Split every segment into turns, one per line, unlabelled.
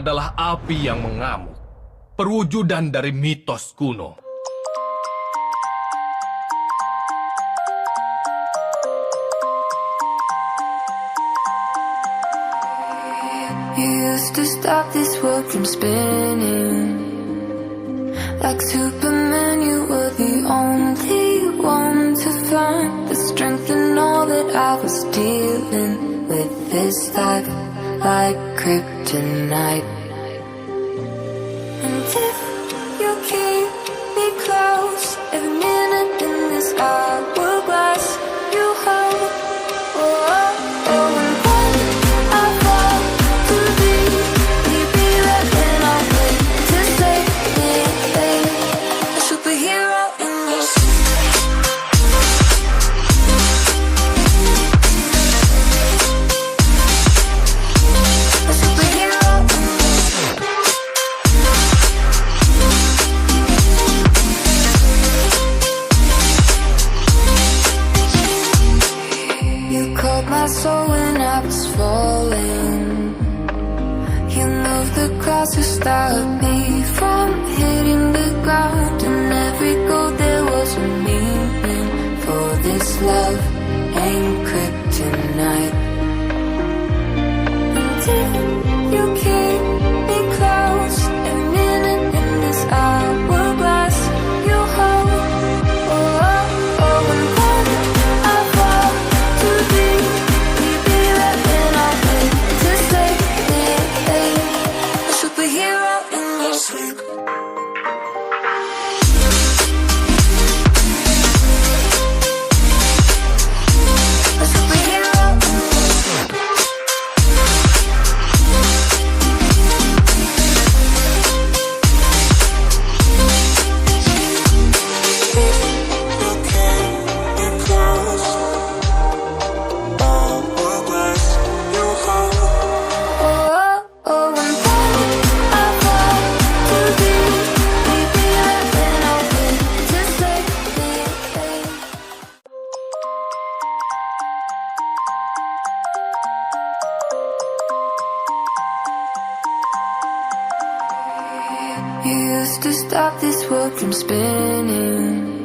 adalah api yang mengamuk, perwujudan dari mitos kuno.
You used to stop this world from spinning. Like Superman, you were the only one to find the strength in all that I was dealing with this life, like kryptonite. And if you keep me close, every minute in this hourglass, you hold. Oh, oh, oh, and when I fall to thee, you be right when I wait to save me, a superhero in your sleep. A superhero in your sleep. You called my soul when I was falling. You moved the cross to stop me from hitting the ground. And every goal there was a meaning. For this love ain't kryptonite. And if you keep me close, every minute in this hourglass, you hold. Oh, oh, oh, and when I fall to thee, you be right when I wait to save me, a superhero in your sleep. A superhero in your sleep. Oh, oh, oh, and when I fall to thee, you be right when I wait to save me. You used to stop this world from spinning.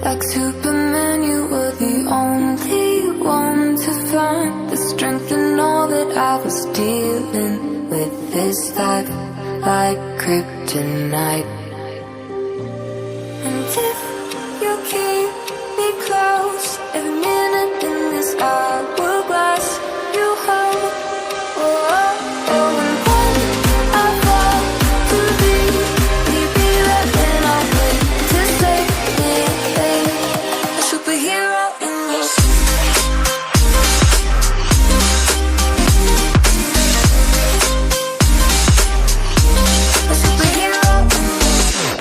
Like Superman, you were the only one to find the strength in all that I was dealing with this life, like kryptonite. And if you keep me close, every minute in this hourglass, you hold. Oh, oh, oh, and when I fall to thee, you be right when I wait to save me, a superhero in your sleep. A superhero in your sleep.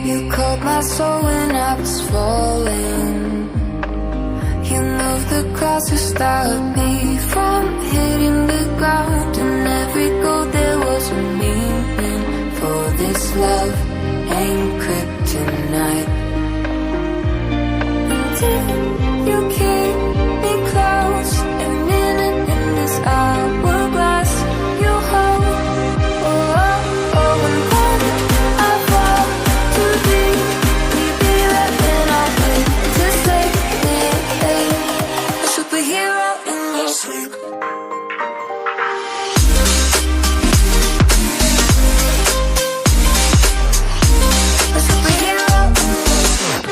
You called my soul when I was falling. You moved the cross to stop me from hitting the ground. And every goal there was a meaning. For this love ain't kryptonite. And if you keep me close, every minute in this hourglass, you hold. Oh, oh, oh, and when I fall to thee, you be right when I wait to save me, a superhero in your sleep. A superhero in your sleep.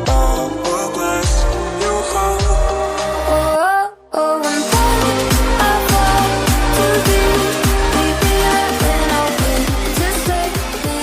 Oh, oh, oh, and when I fall to thee, you be right when I wait to save me.